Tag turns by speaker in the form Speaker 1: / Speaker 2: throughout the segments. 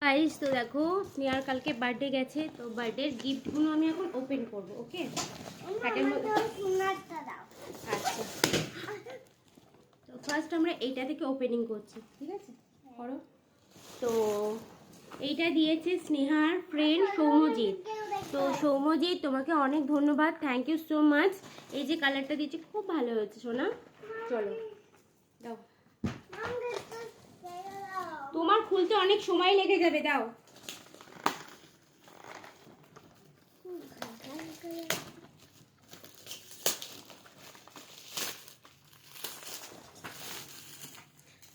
Speaker 1: Guys তো দেখো স্নেহার কালকে বার্থডে গেছে, তো বার্থডের গিফটগুলো আমি এখন ওপেন করব। ওকে, আচ্ছা তো ফার্স্ট আমরা এইটা থেকে ওপেনিং করছি, ঠিক আছে? করো। তো এইটা দিয়েছে স্নেহার ফ্রেন্ড সৌম্যজিৎ। তো সৌম্যজিৎ তোমাকে অনেক ধন্যবাদ, থ্যাংক ইউ সো মাচ। এই যে কালারটা দিয়েছে খুব ভালো হয়েছে সোনা। চলো দাও, তোমার খুলতে অনেক সময় লেগে যাবে, দাও।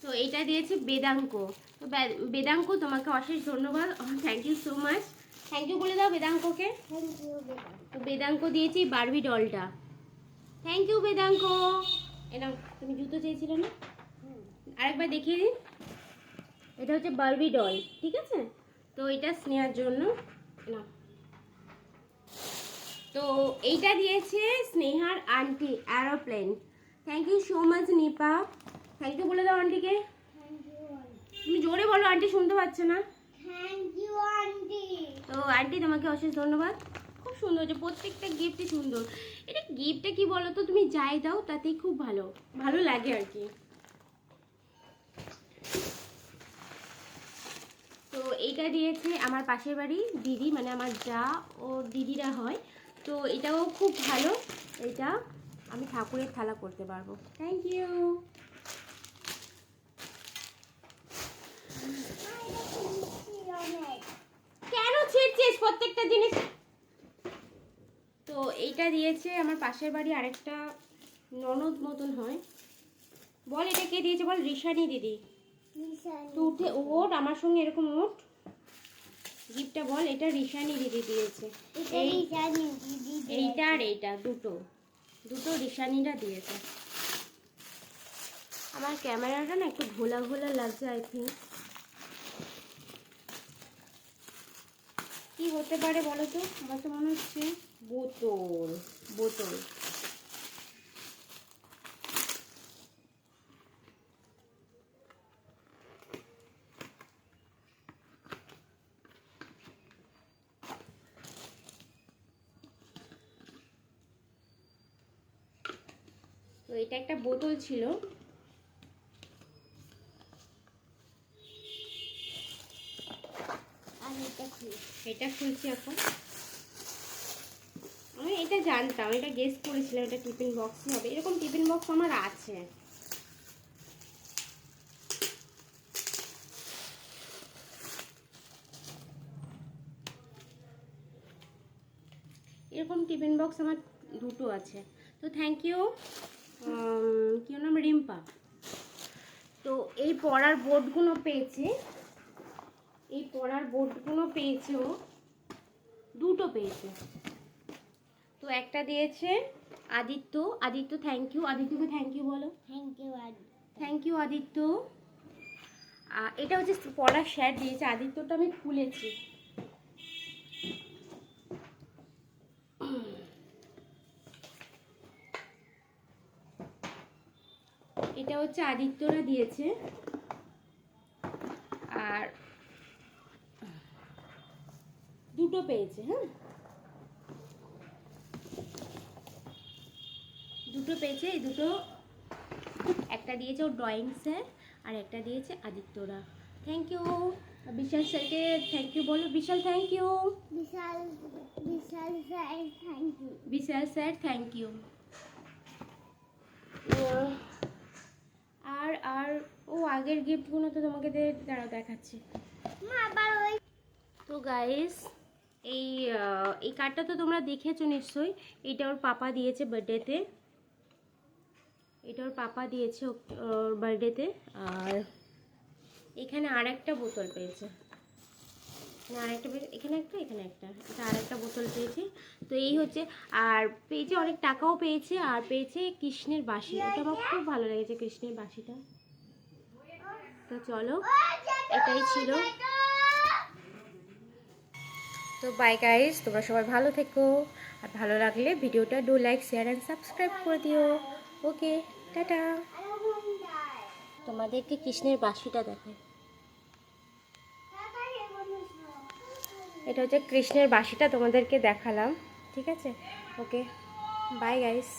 Speaker 1: তো এইটা দিয়েছে বেদাঙ্ক। তো বেদাঙ্ক তোমাকে অশেষ ধন্যবাদ, thank you so much. Thank you বলে দাও বেদাঙ্ককে। তো বেদাঙ্ক দিয়েছি বারবি ডলটা, থ্যাংক ইউ বেদাঙ্ক। এটা তুমি জুতো চেয়েছিলে না, আরেকবার দেখিয়ে দিন। এটা হচ্ছে বারবি ডল, ঠিক আছে? তো এটা স্নেহার জন্য না। তো এইটা দিয়েছে স্নেহার aunty aeroplane, thank you so much Nipa. Thank you বলে দাও আন্টিকে। তুমি জোরে বলো, আন্টি শুনতে পাচ্ছে না।
Speaker 2: Thank you aunty.
Speaker 1: তো আন্টি তোমাকে অশেষ ধন্যবাদ, খুব সুন্দর হয়েছে, প্রত্যেকটা গিফটই সুন্দর। এটা গিফটটা কি বলো তো, তুমি যাই দাও তাতেই খুব ভালো ভালো লাগে আর কি। তো এইটা দিয়েছে আমার পাশের বাড়ি দিদি, মানে আমার যা ও দিদিরা হয়। তো এটাও খুব ভালো, এটা আমি ঠাকুরের থালা করতে পারবো, থ্যাংক ইউ। কেন ছিঁড়ছিস প্রত্যেকটা জিনিস? তো এইটা দিয়েছে আমার পাশের বাড়ি আরেকটা ননদ মতন হয়, বল এটা কে দিয়েছে বল। রিশানি দিদি। তো উঠে ওঠ আমার সঙ্গে, এরকম ওঠ, গিফটটা বল। এটা রিশানি দিদি দিয়েছে, এইটা আর এইটা দুটো দুটো রিশানিরা দিয়েছে। আমার ক্যামেরাটা না একটু ঘোলা ঘোলা লাগছে, আই থিঙ্ক। কি হতে পারে বলো তো? আমার তো মনে হচ্ছে বোতল বোতল। তো এটা একটা বোতল ছিল, এটা খুলছি এখন। আমি এটা জানতাম, এটা গেস করেছিলাম এটা টিফিন বক্সই হবে, এরকম টিফিন বক্স আমার আছে। এরকম টিফিন বক্স আমার দুটো আছে। তো থ্যাংক ইউ, কি নাম, রিম্পা। তো এই পড়ার বোর্ডগুলো পেয়েছে, এই পড়ার বোর্ডগুলো পেয়েছে ও, দুটো পেয়েছে। তো একটা দিয়েছে আদিত্য, আদিত্য থ্যাংক ইউ, আদিত্যকে থ্যাংক ইউ বলো। Thank you Aditya. এটা হচ্ছে পড়ার শ্যাট দিয়েছে, আদিত্যটা আমি খুলেছি। এটা হচ্ছে আদিত্যরা দিয়েছে, আর দুটো পেয়েছে। হ্যাঁ, দুটো পেয়েছে, এই দুটো একটা দিয়েছে ওর ড্রয়িং স্যার, আর একটা দিয়েছে আদিত্যরা। Thank you. বিশাল স্যারকে থ্যাংক ইউ বলো, Vishal thank you.
Speaker 2: Vishal sir thank you.
Speaker 1: Vishal sir thank you. আর আর ও আগের গিফটগুলো তো তোমাকে দাঁড়াও দেখাচ্ছি। তো গাইস এই এই কার্ডটা তো তোমরা দেখেছো নিশ্চয়ই, এটা ওর পাপা দিয়েছে বার্থডেতে, এটা ওর পাপা দিয়েছে ওর বার্থডেতে। আর এখানে আর একটা বোতল পেয়েছে, আরেকটা এখানে একটা, এখানে একটা, এটা আরেকটা বোতল পেয়েছে। তো এই হচ্ছে, আর পেয়েছে অনেক টাকাও পেয়েছে, আর পেয়েছে কৃষ্ণের বাঁশি, ওটা আমার খুব ভালো লেগেছে কৃষ্ণের বাঁশিটা। তো চলো, এটাই ছিল। তো বাই গাইস, তোমরা সবাই ভালো থেকো, আর ভালো লাগলে ভিডিওটা do like share and subscribe করে দিও। ওকে, টাটা। তোমাদেরকে কৃষ্ণের বাঁশিটা দেখাই। এটা হচ্ছে কৃষ্ণের বাঁশিটা তোমাদেরকে দেখালাম, ঠিক আছে? ওকে, বাই গাইস।